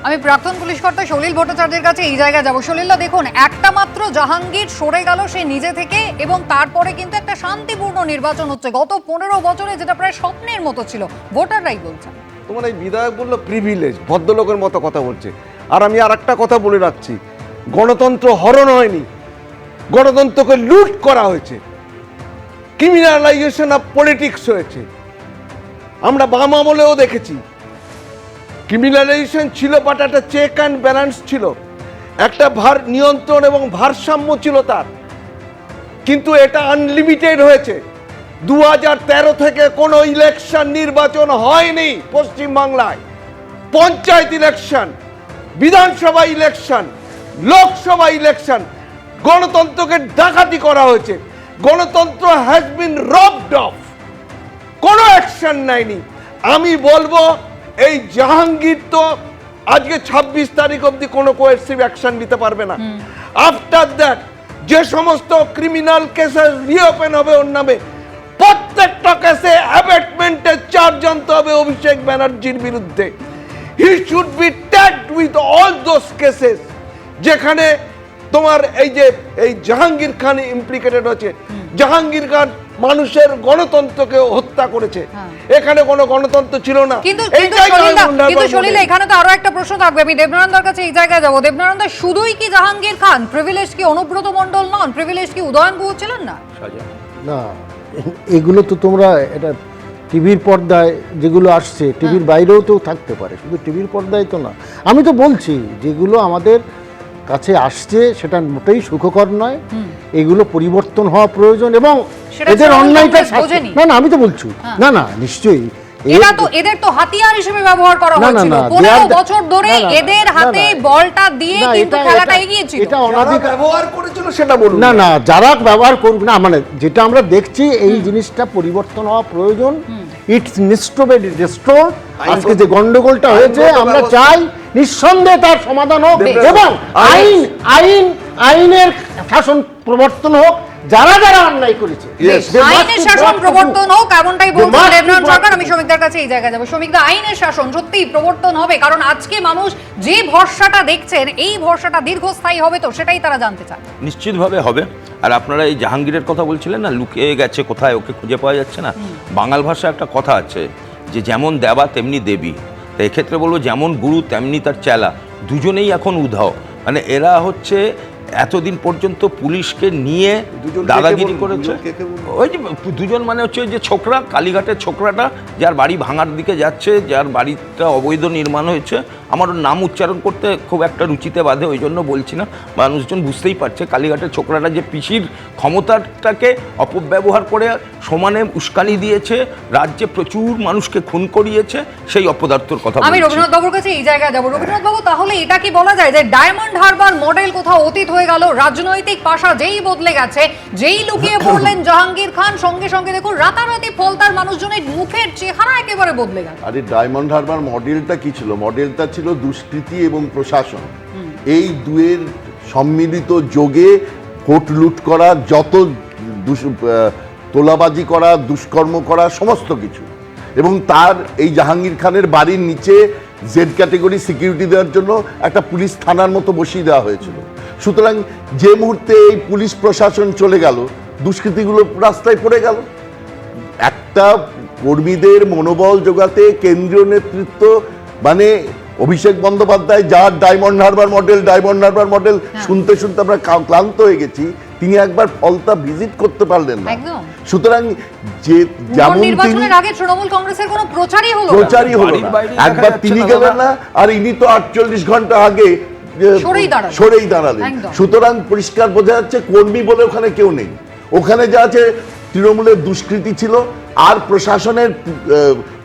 আমি প্রাক্তন পুলিশ কর্তা সলিল ভট্টাচার্যের কাছে এই জায়গায় যাব। সলিলদা, দেখুন, একটা মাত্র জাহাঙ্গীর সরে গেল সে নিজে থেকে, এবং তারপরে কিন্তু একটা শান্তিপূর্ণ নির্বাচন হচ্ছে গত 15 বছরে, যেটা প্রায় স্বপ্নের মতো ছিল, ভোটাররাই বলছেন। তোমার এই বিধায়ক বললো প্রিভিলেজ, ভদ্রলোকের মতো কথা বলছে। আর আমি আর একটা কথা বলে রাখছি, গণতন্ত্র হরণ হয়নি, গণতন্ত্রকে লুট করা হয়েছে, ক্রিমিনালাইজেশন অফ পলিটিক্স হয়েছে। আমরা বাম আমলেও দেখেছি ক্রিমিনালাইজেশন ছিল, বাট একটা চেক অ্যান্ড ব্যালেন্স ছিল, একটা নিয়ন্ত্রণ এবং ভারসাম্য ছিল তার। কিন্তু এটা আনলিমিটেড হয়েছে। 2013 থেকে কোনো ইলেকশন নির্বাচন হয়নি পশ্চিমবাংলায়। পঞ্চায়েত ইলেকশন, বিধানসভা ইলেকশন, লোকসভা ইলেকশন, গণতন্ত্রকে ডাকাতি করা হয়েছে। গণতন্ত্র হ্যাজ বিন রবড অফ, কোনো অ্যাকশন নেয়নি। আমি বলবো এই জাহাঙ্গীর তো আজকে 26 তারিখ অবধি কোনো কোয়েসিভ অ্যাকশন নিতে পারবে না। আফটার দ্যাট যে সমস্ত ক্রিমিনাল কেসেস রিওপেন হবে ওর নামে, প্রত্যেকটা কেসে অ্যাবেটমেন্টের চার্জ আনতে হবে অভিষেক ব্যানার্জির বিরুদ্ধে। He should be tagged with all those cases যেখানে তোমার এই জাহাঙ্গীর খান ইমপ্লিকেটেড হচ্ছে। জাহাঙ্গীর খান মানুষের গণতন্ত্রকে হত্যা করেছে। এখানে কোনো গণতন্ত্র ছিল না। কিন্তু সলিল, এখানে তো আরো একটা প্রশ্ন থাকবে। আমি দেবনারায়ণদার কাছে এই জায়গায় যাবো। দেবনারায়ণদা, শুধুই কি জাহাঙ্গীর খান প্রিভিলেজ? কি অনুব্রত মণ্ডল নন প্রিভিলেজ? কি উদয়ন গুহ ছিলেন না? না, এগুলো তো তোমরা এটা টিভির পর্দায় যেগুলো আসছে, টিভির বাইরেও তো থাকতে পারে, শুধু টিভির পর্দায় তো না। আমি তো বলছি যেগুলো আমাদের কাছে আসছে সেটা মোটেই সুখকর নয়। এগুলো পরিবর্তন হওয়া প্রয়োজন এবং এদের অন্যায়টা না না আমি তো বলছি না না নিশ্চয়ই এদের তো হাতিয়ার হিসেবে ব্যবহার করা হয়েছিল 15 বছর ধরে। এদের হাতে বলটা দিয়ে কিন্তু খেলাটা এগিয়েছিল। এটা অনাধিকার ব্যবহার করেছিল সেটা বলুন না না, যারা ব্যবহার করবে না, মানে যেটা আমরা দেখছি এই জিনিসটা পরিবর্তন হওয়া প্রয়োজন। It's needs to be restored. আজকে যে গন্ডগোলটা হয়েছে আমরা চাই নিঃসন্দেহে তার সমাধান হোক এবং আইনের শাসন প্রবর্তন হোক। যারা যারা অন্যায় করেছে আইনের শাসন প্রবর্তন হোক, এমনটাই বলছেন দেবনারায়ণ সরকার। আমি শ্রমিকদের কাছে এই জায়গায় যাবো। শ্রমিকদা, আইনের শাসন সত্যিই প্রবর্তন হবে? কারণ আজকে মানুষ যে ভরসাটা দেখছেন, এই ভরসাটা দীর্ঘস্থায়ী হবে তো সেটাই তারা জানতে চায়। নিশ্চিতভাবে হবে। আর আপনারা এই জাহাঙ্গীরের কথা বলছিলেন না, লুকিয়ে গেছে কোথায়, ওকে খুঁজে পাওয়া যাচ্ছে না। বাঙাল ভাষায় একটা কথা আছে যে যেমন দেবা তেমনি দেবী। তো এক্ষেত্রে বলবো যেমন গুরু তেমনি তার চেলা, দুজনেই এখন উধাও। মানে এরা হচ্ছে এতদিন পর্যন্ত পুলিশকে নিয়ে দাদাগিরি করেছে। ওই যে দুজন মানে হচ্ছে ওই যে ছোকরা, কালীঘাটের ছোকরাটা যার বাড়ি ভাঙার দিকে যাচ্ছে, যার বাড়িটা অবৈধ নির্মাণ হয়েছে। আমার নাম উচ্চারণ করতে খুব একটা রুচিতে বাধে, ওই জন্য বলছি না, মানুষজন বুঝতেই পারছে। কালীঘাটের ছোকরাটা যে পিসির ক্ষমতাটাকে অপব্যবহার করে সমানে উস্কানি দিয়েছে, রাজ্যে প্রচুর মানুষকে খুন করিয়েছে, সেই অপদার্থর কথা আমি রবীন্দ্রনাথ বাবুর কাছে এই জায়গায় যাবো। রবীন্দ্রনাথ বাবু, তাহলে এটা কি বলা যায় যে ডায়মন্ড হারবার মডেল কোথাও অতীত হয়ে গেল? রাজনৈতিক পাশা যেই বদলে গেছে, যেই লুকিয়ে পড়লেন জাহাঙ্গীর খান, সঙ্গে সঙ্গে দেখুন রাতারাতি ফলতার মানুষজনের মুখের চেহারা একেবারে বদলে গেল। আরে ডায়মন্ড হারবার মডেলটা কি ছিল? মডেলটা ছিল দুষ্কৃতি এবং প্রশাসন, এই দুয়ের সম্মিলিত যোগে ভোট লুট করা, যত তোলাবাজি করা, দুষ্কর্ম করা, সমস্ত কিছু। এবং তার এই জাহাঙ্গীর খানের বাড়ির নিচে জেড ক্যাটেগরি সিকিউরিটি দেওয়ার জন্য একটা পুলিশ থানার মতো বসিয়ে দেওয়া হয়েছিল। সুতরাং যে মুহূর্তে এই পুলিশ প্রশাসন চলে গেল, দুষ্কৃতিগুলো রাস্তায় পড়ে গেল। একটা কর্মীদের মনোবল জোগাতে কেন্দ্রীয় নেতৃত্ব, মানে অভিষেক বন্দ্যোপাধ্যায়, যার ডায়মন্ড হারবার মডেল শুনতে শুনতে আমরা ক্লান্ত হয়ে গেছি, তিনি একবার ফলতা ভিজিট করতে পারলেন না। সুতরাং যে যেমন নির্বাচনের আগে তৃণমূল কংগ্রেসের কোনো প্রচারই হলো না, একবার তিনি গেলেন না, আর ইনি তো 48 ঘন্টা আগে সরেই দাঁড়ালেন। সুতরাং পরিষ্কার বোঝা যাচ্ছে কর্মী বলে ওখানে কেউ নেই। ওখানে যা আছে তৃণমূলের দুষ্কৃতি ছিল, আর প্রশাসনের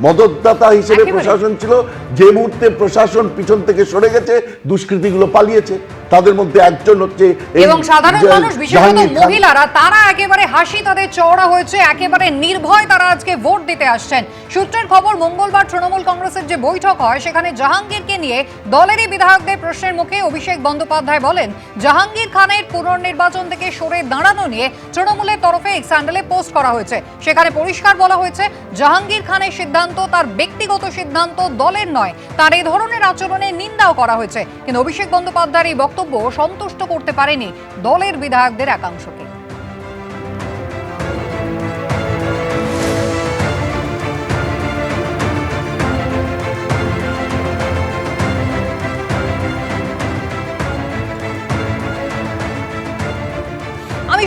মদতদাতা হিসেবে প্রশাসন ছিল। যে মুহূর্তে প্রশাসন পিছন থেকে সরে গেছে, দুষ্কৃতিগুলো পালিয়েছে। তাদের মধ্যে একজন হচ্ছে এবং সাধারণ মানুষ, বিশেষত মহিলারা, তারা একেবারে হাসি তাদের চওড়া হয়েছে, একেবারে নির্ভয় তারা আজকে ভোট দিতে আসছেন। সূত্রের খবর, মঙ্গলবার তৃণমূল কংগ্রেসের যে বৈঠক হয় সেখানে জাহাঙ্গীরকে নিয়ে দলেরই বিধায়কদের প্রশ্নের মুখে অভিষেক বন্দ্যোপাধ্যায় বলেন, জাহাঙ্গীর খানের পুনর্নির্বাচন থেকে সরে দাঁড়ানো নিয়ে তৃণমূলের তরফে এক্স হ্যান্ডেলে পোস্ট করা হয়েছে। সেখানে পরিষ্কার বলা হয়েছে, জাহাঙ্গীর খানের সিদ্ধান্ত সিদ্ধান্ত তার ব্যক্তিগত সিদ্ধান্ত, দলের নয়। তার এই ধরনের আচরণের নিন্দাও করা হয়েছে। কিন্তু অভিষেক বন্দ্যোপাধ্যায়ের এই বক্তব্য সন্তুষ্ট করতে পারেনি দলের বিধায়কদের একাংশকে। আমি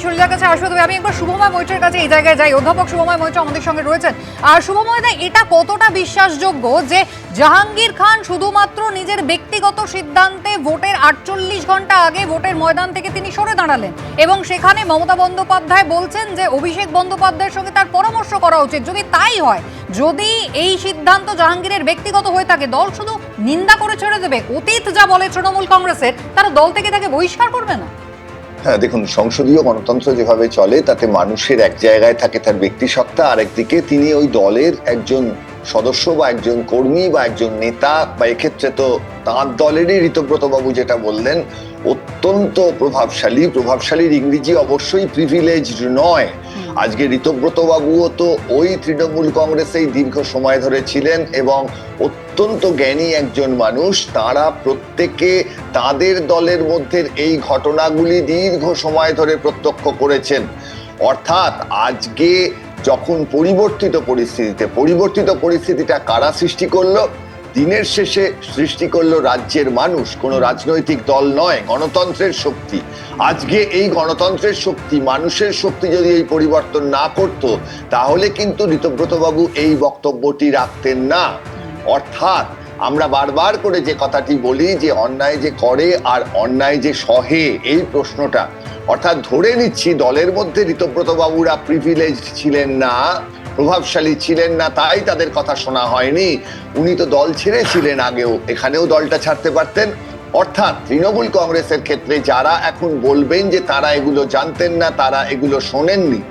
সলিলার কাছে আসবো, তবে আমি একবার শুভময় মৈত্রের কাছে এই জায়গায় যাই। অধ্যাপক শুভময় মৈত্র আমাদের সঙ্গে রয়েছেন। আর শুভময় দা, এটা কতটা বিশ্বাসযোগ্য যে জাহাঙ্গীর খান শুধুমাত্র নিজের ব্যক্তিগত সিদ্ধান্তে ভোটের 48 ঘন্টা আগে ভোটের ময়দান থেকে তিনি সরে দাঁড়ালেন, এবং সেখানে মমতা বন্দ্যোপাধ্যায় বলছেন যে অভিষেক বন্দ্যোপাধ্যায়ের সঙ্গে তার পরামর্শ করা উচিত। যদি তাই হয়, যদি এই সিদ্ধান্ত জাহাঙ্গীরের ব্যক্তিগত হয়ে থাকে, দল শুধু নিন্দা করে ছেড়ে দেবে? অতীত যা বলে তৃণমূল কংগ্রেসের, তারা দল থেকে তাকে বহিষ্কার করবে না? হ্যাঁ, দেখুন, সংসদীয় গণতন্ত্র যেভাবে চলে তাতে মানুষের এক জায়গায় থাকে তার ব্যক্তিসত্তা, আরেকদিকে তিনি ওই দলের একজন সদস্য বা একজন কর্মী বা একজন নেতা, বা এক্ষেত্রে তো তাঁর দলেরই ঋতব্রত বাবু যেটা বললেন, অত্যন্ত প্রভাবশালীর ইংরেজি অবশ্যই প্রিভিলেজড নয়। আজকে ঋতব্রত বাবুও তো ওই তৃণমূল কংগ্রেসেই দীর্ঘ সময় ধরে ছিলেন এবং অত্যন্ত জ্ঞানী একজন মানুষ। তারা প্রত্যেকে তাদের দলের মধ্যে এই ঘটনাগুলি দীর্ঘ সময় ধরে প্রত্যক্ষ করেছেন। অর্থাৎ আজকে যখন পরিবর্তিত পরিস্থিতিটা কারা সৃষ্টি করলো? দিনের শেষে সৃষ্টি করলো রাজ্যের মানুষ, কোনো রাজনৈতিক দল নয়, গণতন্ত্রের শক্তি। আজকে এই গণতন্ত্রের শক্তি, মানুষের শক্তি যদি এই পরিবর্তন না করত, তাহলে কিন্তু ঋতব্রত বাবু এই বক্তব্যটি রাখতেন না। অর্থাৎ আমরা বারবার করে যে কথাটি বলি যে অন্যায় যে করে আর অন্যায় যে সহে, এই প্রশ্নটা, অর্থাৎ ধরে নিচ্ছি দলের মধ্যে ঋতব্রত বাবুরা প্রিভিলেজড ছিলেন না, প্রভাবশালী ছিলেন না, তাই তাদের কথা শোনা হয়নি। উনি তো দল ছেড়েছিলেন আগেও, এখানেও দলটা ছাড়তে পারতেন। অর্থাৎ তৃণমূল কংগ্রেসের ক্ষেত্রে যারা এখন বলবেন যে তারা এগুলো জানতেন না, তারা এগুলো শোনেননি,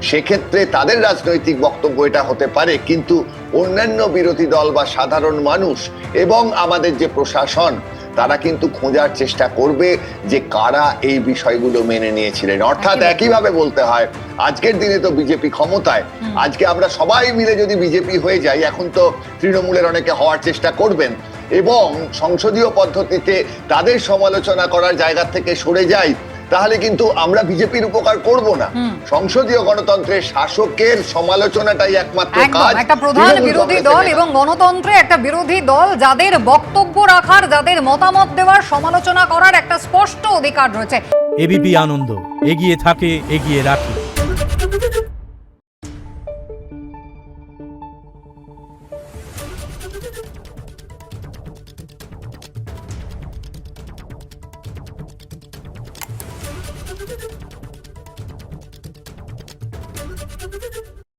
সেক্ষেত্রে তাদের রাজনৈতিক বক্তব্য এটা হতে পারে। কিন্তু অন্যান্য বিরোধী দল বা সাধারণ মানুষ এবং আমাদের যে প্রশাসন, তারা কিন্তু খোঁজার চেষ্টা করবে যে কারা এই বিষয়গুলো মেনে নিয়েছিলেন। অর্থাৎ একইভাবে বলতে হয়, আজকের দিনে তো বিজেপি ক্ষমতায়, আজকে আমরা সবাই মিলে যদি বিজেপি হয়ে যাই, এখন তো তৃণমূলের অনেকে হওয়ার চেষ্টা করবেন, এবং সংসদীয় পদ্ধতিতে তাদের সমালোচনা করার জায়গা থেকে সরে যাই, তাহলে কিন্তু আমরা বিজেপির উপকার করব না। সংসদীয় গণতন্ত্রের শাসকের সমালোচনাটাই একমাত্র কাজ। একটা প্রধান বিরোধী দল এবং গণতন্ত্রে একটা বিরোধী দল, যাদের বক্তব্য রাখার, যাদের মতামত দেওয়ার, সমালোচনা করার একটা স্পষ্ট অধিকার রয়েছে। এবিপি আনন্দ, এগিয়ে থাকে, এগিয়ে রাখে।